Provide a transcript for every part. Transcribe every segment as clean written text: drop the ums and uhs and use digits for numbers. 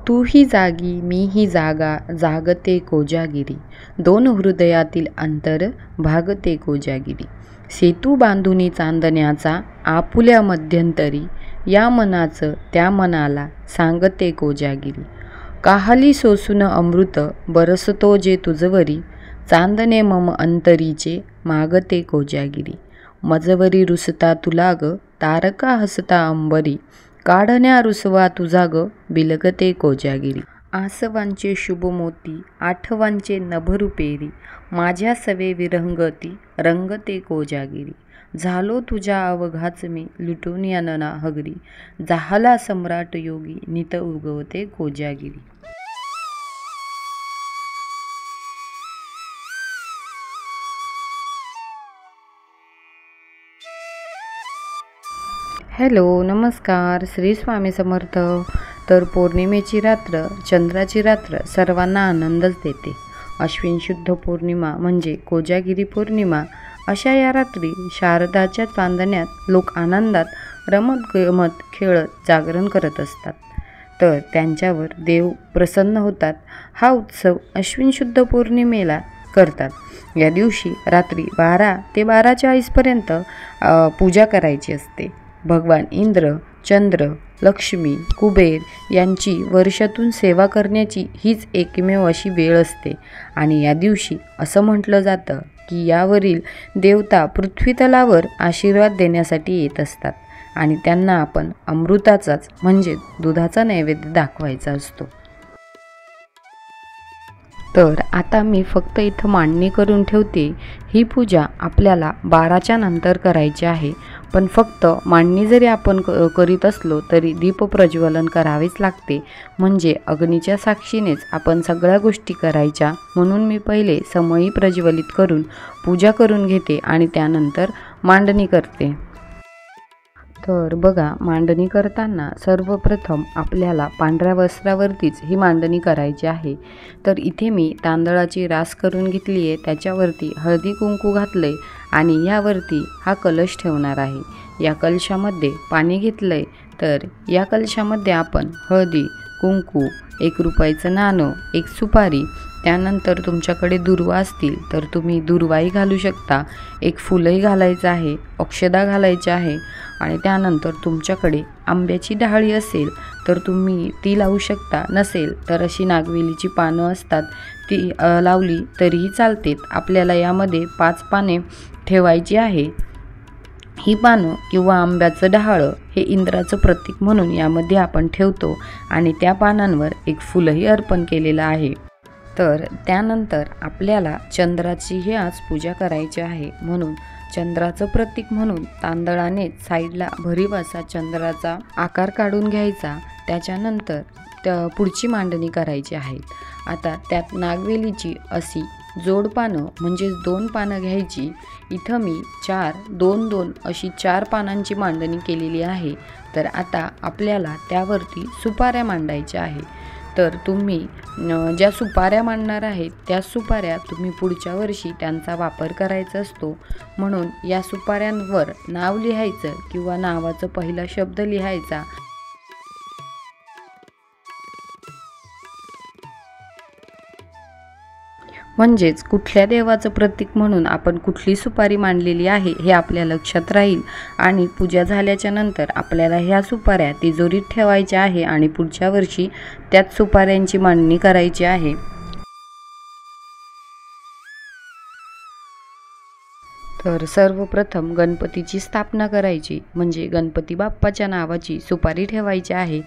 तूही जागी मीही जागा जागते कोजागिरी, दोन हृदयातील अंतर भागते कोजागिरी. सेतू बांधुनी चांदण्याचा आपुल्या मध्यंतरी, या मनाचं त्या मनाला सांगते कोजागिरी. काहली सोसून अमृत बरसतो जे तुझवरी, चांदणे मम अंतरीचे मागते कोजागिरी. मजवरी रुसता तुला ग तारका हसता अंबरी, काढण्या रुसवा तुझा ग बिलगते कोजागिरी. आसवांचे शुभ मोती आठवांचे नभरू पेरी, माझ्या सवे विरंगती रंगते कोजागिरी. झालो तुझ्या अवघाच मी लुटून या नना हगरी, जाहला सम्राट योगी नित उगवते कोजागिरी. हॅलो, नमस्कार, श्री स्वामी समर्थ. तर पौर्णिमेची रात्र, चंद्राची रात्र सर्वांना आनंदच देते. अश्विन शुद्ध पौर्णिमा म्हणजे कोजागिरी पौर्णिमा. अशा या रात्री शारदाच्या चांदण्यात लोक आनंदात रमत गमत खेळत जागरण करत असतात. तर त्यांच्यावर देव प्रसन्न होतात. हा उत्सव अश्विन शुद्ध पौर्णिमेला करतात. या दिवशी रात्री 12 ते 12:40 पर्यंत पूजा करायची असते. भगवान इंद्र, चंद्र, लक्ष्मी, कुबेर यांची वर्षातून सेवा करण्याची हीच एकमेव अशी वेळ असते. आणि या दिवशी असं म्हटलं जातं की यावरील देवता पृथ्वीतलावर आशीर्वाद देण्यासाठी येत असतात आणि त्यांना आपण अमृताचाच म्हणजे दुधाचा नैवेद्य दाखवायचा असतो. तर आता मी फक्त इथं मांडणी करून ठेवते. ही पूजा आपल्याला 12च्या नंतर करायची आहे. पण फक्त मांडणी जरी आपण करीत असलो तरी दीप प्रज्वलन करावेच लागते. म्हणजे अग्नीच्या साक्षीनेच आपण सगळ्या गोष्टी करायच्या. म्हणून मी पहिले समई प्रज्वलित करून पूजा करून घेते आणि त्यानंतर मांडणी करते. तर बघा, मांडणी करताना सर्वप्रथम आपल्याला पांढऱ्या वस्त्रावरतीच ही मांडणी करायची आहे. तर इथे मी तांदळाची रास करून घेतली आहे. त्याच्यावरती हळदी कुंकू घातलं आहे आणि यावरती हा कलश ठेवणार आहे. या कलशामध्ये पाणी घेतलं आहे. तर या कलशामध्ये आपण हळदी कुंकू, 1 रुपयाचं नाणं, 1 सुपारी, त्यानंतर तुमच्याकडे दुर्वा असतील तर तुम्ही दुर्वाही घालू शकता, 1 फुलही घालायचं आहे, अक्षदा घालायची आहे आणि त्यानंतर तुमच्याकडे आंब्याची डहाळी असेल तर तुम्ही ती लावू शकता. नसेल तर अशी नागवेलीची पानं असतात ती लावली तरीही चालते. आपल्याला यामध्ये 5 पाने ठेवायची आहे. ही पानं किंवा आंब्याचं डहाळं हे इंद्राचं प्रतीक म्हणून यामध्ये आपण ठेवतो आणि त्या पानांवर 1 फुलही अर्पण केलेलं आहे. तर त्यानंतर आपल्याला चंद्राचीही आज पूजा करायची आहे. म्हणून चंद्राचं प्रतीक म्हणून तांदळाने साईडला भरीव असा चंद्राचा आकार काढून घ्यायचा. त्याच्यानंतर पुढची मांडणी करायची आहे. आता त्यात नागवेलीची अशी जोड पानं म्हणजेच 2 पानं घ्यायची. इथं मी 2-2 अशी 4 पानांची मांडणी केलेली आहे. तर आता आपल्याला त्यावरती सुपाऱ्या मांडायच्या आहे. तर तुम्ही ज्या सुपाऱ्या मांडणार आहेत त्या सुपाऱ्या तुम्ही पुढच्या वर्षी त्यांचा वापर करायचा असतो. म्हणून या सुपाऱ्यांवर नाव लिहायचं किंवा नावाचा पहिला शब्द लिहायचा. म्हणजेच कुठल्या देवाचं प्रतीक म्हणून आपण कुठली सुपारी मांडलेली आहे हे आपल्या लक्षात राहील. आणि पूजा झाल्याच्या नंतर आपल्याला ह्या सुपाऱ्या तिजोरीत ठेवायच्या आहे आणि पुढच्या वर्षी त्याच सुपाऱ्यांची मांडणी करायची आहे. तर सर्वप्रथम गणपतीची स्थापना करायची म्हणजे गणपती बाप्पाच्या नावाची सुपारी ठेवायची आहे.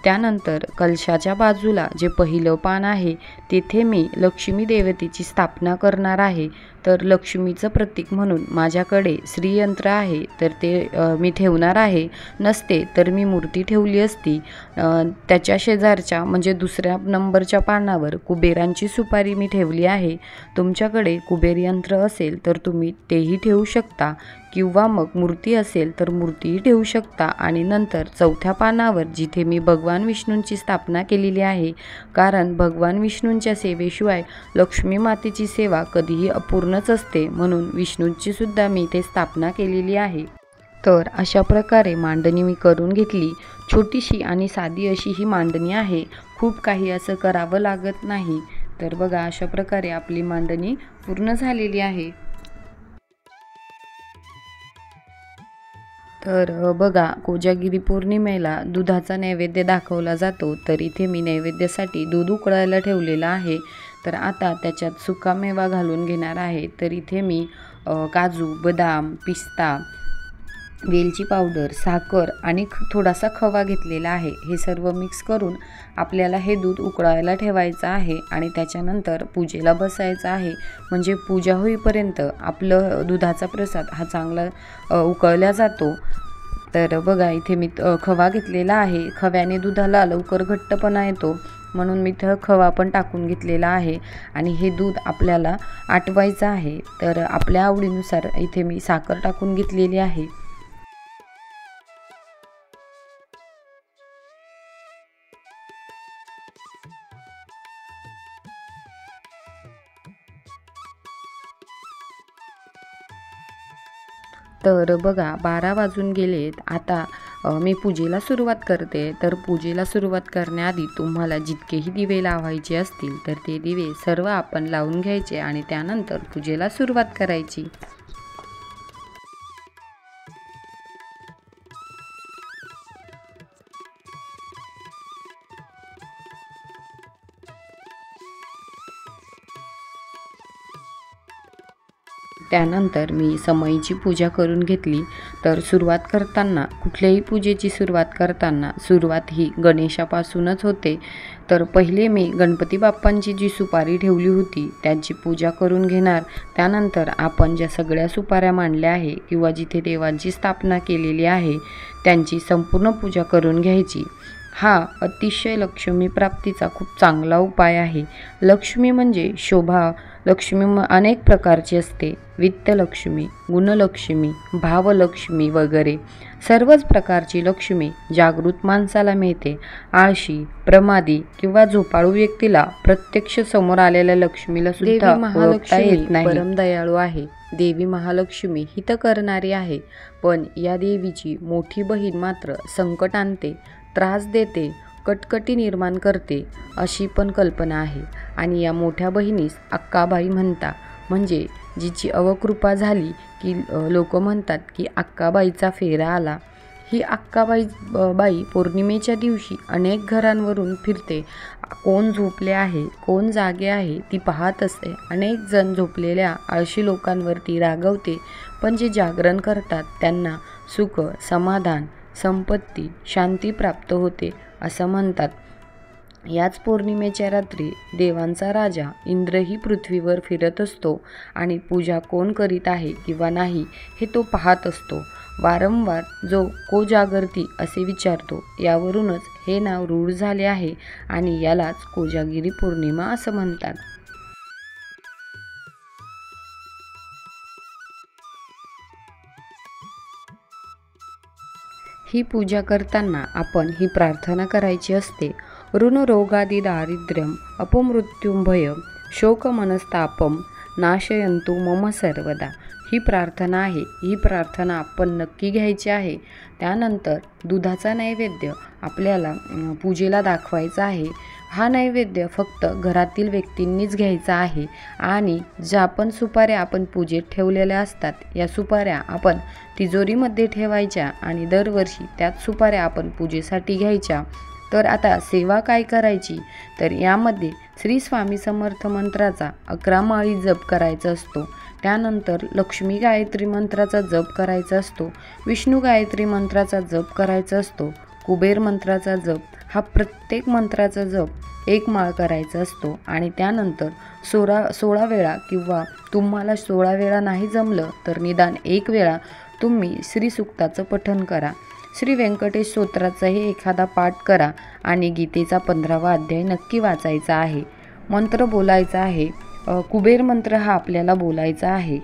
त्यानंतर कलशाच्या बाजूला जे पहिलं पान आहे तेथे मी लक्ष्मी देवतेची स्थापना करणार आहे. तर लक्ष्मीचं प्रतीक म्हणून माझ्याकडे श्रीयंत्र आहे तर ते मी ठेवणार आहे. नसते तर मी मूर्ती ठेवली असती. त्याच्या शेजारच्या म्हणजे दुसऱ्या नंबरच्या पानावर कुबेरांची सुपारी मी ठेवली आहे. तुमच्याकडे कुबेर यंत्र असेल तर तुम्ही तेही ठेवू शकता किंवा मग मूर्ती असेल तर मूर्तीही ठेवू शकता. आणि नंतर चौथ्या पानावर जिथे मी भगवान विष्णूंची स्थापना केलेली आहे, कारण भगवान विष्णूंच्या सेवेशिवाय लक्ष्मी मातेची सेवा कधीही अपूर्णच असते, म्हणून विष्णूंची सुद्धा मी इथे स्थापना केलेली आहे. तर अशा प्रकारे मांडणी मी करून घेतली. छोटीशी आणि साधी अशी ही मांडणी आहे. खूप काही असं करावं लागत नाही. तर बघा अशा प्रकारे आपली मांडणी पूर्ण झालेली आहे. तर बघा कोजागिरी पौर्णिमेला दुधाचा नैवेद्य दाखवला जातो. तर इथे मी नैवेद्यासाठी दूध उकळायला ठेवलेलं आहे. तर आता त्याच्यात सुकामेवा घालून घेणार आहे. तर इथे मी काजू, बदाम, पिस्ता, वेलची पावडर, साखर आणि थोडासा खवा घेतलेला आहे. हे सर्व मिक्स करून आपल्याला हे दूध उकळायला ठेवायचं आहे आणि त्याच्यानंतर पूजेला बसायचं आहे. म्हणजे पूजा होईपर्यंत आपलं दुधाचा प्रसाद हा चांगला उकळला जातो. तर बघा इथे मी खवा घेतलेला आहे. खव्याने दुधाला लवकर घट्टपणा येतो, म्हणून मी इथं खवा पण टाकून घेतलेला आहे आणि हे दूध आपल्याला आटवायचं आहे. तर आपल्या आवडीनुसार इथे मी साखर टाकून घेतलेली आहे. तर बघा 12 वाजून गेलेत. आता मी पूजेला सुरुवात करते. तर पूजेला सुरुवात करण्याआधी तुम्हाला जितकेही दिवे लावायचे असतील तर ते दिवे सर्व आपण लावून घ्यायचे आणि त्यानंतर पूजेला सुरुवात करायची. त्यानंतर मी समईची पूजा करून घेतली. तर सुरुवात करताना कुठल्याही पूजेची सुरुवात करताना सुरुवात ही गणेशापासूनच होते. तर पहिले मी गणपती बाप्पांची जी सुपारी ठेवली होती त्यांची पूजा करून घेणार. त्यानंतर आपण ज्या सगळ्या सुपाऱ्या मांडल्या आहे किंवा जिथे देवांची स्थापना केलेली आहे त्यांची संपूर्ण पूजा करून घ्यायची. हा अतिशय लक्ष्मी प्राप्तीचा खूप चांगला उपाय आहे. लक्ष्मी म्हणजे शोभा. लक्ष्मी अनेक प्रकारची असते. वित्तलक्ष्मी, गुणलक्ष्मी, भावलक्ष्मी वगैरे सर्वच प्रकारची लक्ष्मी जागृत माणसाला मिळते. आळशी, प्रमादी किंवा झोपाळू व्यक्तीला प्रत्यक्ष समोर आलेल्या लक्ष्मीला सुद्धा ओळखता येत नाही. परम दयाळू आहे. देवी महालक्ष्मी हित करणारी आहे. पण या देवीची मोठी बहीण मात्र संकट आणते, त्रास देते, कटकटी निर्माण करते अशी पण कल्पना आहे. आणि या मोठ्या बहिणीस अक्काबाई म्हणता. म्हणजे जिची अवकृपा झाली की लोक म्हणतात की अक्काबाईचा फेरा आला. ही बाई पौर्णिमेच्या दिवशी अनेक घरांवरून फिरते. कोण झोपले आहे, कोण जागे आहे ती पाहत असते. अनेक जण झोपलेल्या आळशी लोकांवरती रागवते. पण जे जागरण करतात त्यांना सुख, समाधान, संपत्ती, शांती प्राप्त होते असं म्हणतात. याच पौर्णिमेच्या रात्री देवांचा राजा इंद्रही पृथ्वीवर फिरत असतो आणि पूजा कोण करीत आहे किंवा नाही हे तो पाहत असतो. वारंवार जो कोजागरती असे विचारतो. यावरूनच हे नाव रूढ झाले आहे आणि यालाच कोजागिरी पौर्णिमा असं म्हणतात. ही पूजा करताना आपण ही प्रार्थना करायची असते. ऋणरोगादि दारिद्र्यम अपमृत्युं भयं शोकमनस्तापम नाशयन्तु मम सर्वदा. ही प्रार्थना आहे. ही प्रार्थना आपण नक्की घ्यायची आहे. त्यानंतर दुधाचा नैवेद्य आपल्याला पूजेला दाखवायचा आहे. हा नैवेद्य फक्त घरातील व्यक्तींनीच घ्यायचा आहे आणि ज्या पण सुपाऱ्या आपण पूजेत ठेवलेल्या असतात या सुपाऱ्या आपण तिजोरीमध्ये ठेवायच्या आणि दरवर्षी त्याच सुपाऱ्या आपण पूजेसाठी घ्यायच्या. तर आता सेवा काय करायची, तर यामध्ये श्री स्वामी समर्थ मंत्राचा 11 माळी जप करायचा असतो. त्यानंतर लक्ष्मी गायत्री मंत्राचा जप करायचा असतो. विष्णू गायत्री मंत्राचा जप करायचा असतो. कुबेर मंत्राचा जप, हा प्रत्येक मंत्राचा जप 1 माळ करायचा असतो. आणि त्यानंतर 16 वेळा किंवा तुम्हाला 16 वेळा नाही जमलं तर निदान 1 वेळा तुम्ही श्रीसूक्ताचं पठण करा. श्री व्यंकटेश स्तोत्राचाही एखादा पाठ करा आणि गीतेचा 15वा अध्याय नक्की वाचायचा आहे. मंत्र बोलायचा आहे. कुबेर मंत्र हा आपल्याला बोलायचा आहे.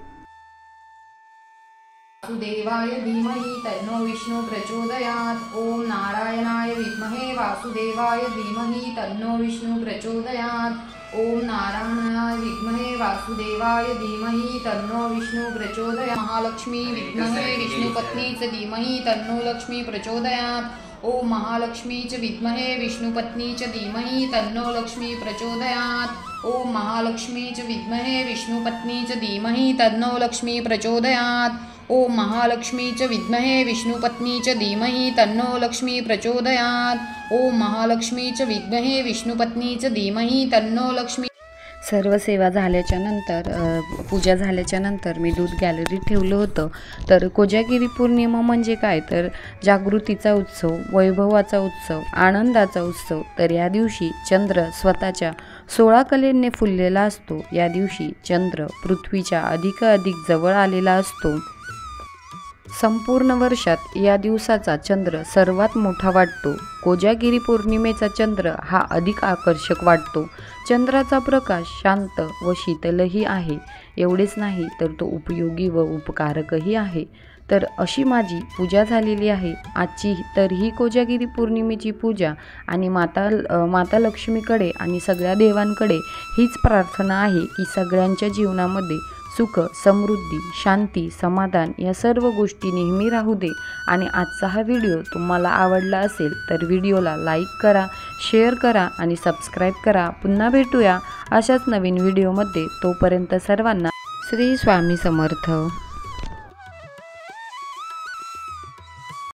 वासुदेवाय धीमहि तन्नो विष्णु प्रचोदयात्. ओम नारायणाय विद्महे वासुदेवाय धीमहि तन्नो विष्णु प्रचोदयात्. ओम नारायणाय विद्महे वासुदेवाय धीमहि तन्नो विष्णु प्रचोदयात्। महालक्ष्मी विद्महे विष्णुपत्नी च धीमहि तन्नो लक्ष्मी प्रचोदयात्। ओम महालक्ष्मी च विद्महे विष्णुपत्नी च धीमहि तन्नो लक्ष्मी प्रचोदयात्। ओम महालक्ष्मी च विद्महे विष्णुपत्नी च धीमहि तन्नो लक्ष्मी प्रचोदयात्। ओम महालक्ष्मी च विद्महे विष्णुपत्नी च धीमहि तन्नो लक्ष्मी प्रचोदयात्। ओम महालक्ष्मी च विद्महे विष्णुपत्नी च धीमहि तन्नो लक्ष्मी। सर्व सेवा झाल्याच्या नंतर पूजा झाल्याच्या नंतर मी दूध गॅलरीत ठेवलं होतं। तर कोजागिरी पौर्णिमा म्हणजे काय तर जागृतीचा उत्सव, वैभवाचा उत्सव, आनंदाचा उत्सव। तर या दिवशी चंद्र स्वतःच्या 16 कलेने फुललेला असतो। या दिवशी चंद्र पृथ्वीच्या अधिकाधिक जवळ आलेला असतो। संपूर्ण वर्षात या दिवसाचा चंद्र सर्वात मोठा वाटतो। कोजागिरी पौर्णिमेचा चंद्र हा अधिक आकर्षक वाटतो। चंद्राचा प्रकाश शांत व शीतलही आहे। एवढेच नाही तर तो उपयोगी व उपकारकही आहे। तर अशी माझी पूजा झालेली आहे आजची। तर ही कोजागिरी पौर्णिमेची पूजा आणि माता लक्ष्मीकडे आणि सगळ्या देवांकडे हीच प्रार्थना आहे की सगळ्यांच्या जीवनामध्ये सुख, समृद्धी, शांती, समाधान या सर्व गोष्टी नेहमी राहू दे। आणि आजचा हा व्हिडिओ तुम्हाला आवडला असेल तर व्हिडिओला लाईक करा, शेअर करा आणि सबस्क्राईब करा। पुन्हा भेटूया अशाच नवीन व्हिडिओमध्ये। तोपर्यंत सर्वांना श्री स्वामी समर्थ।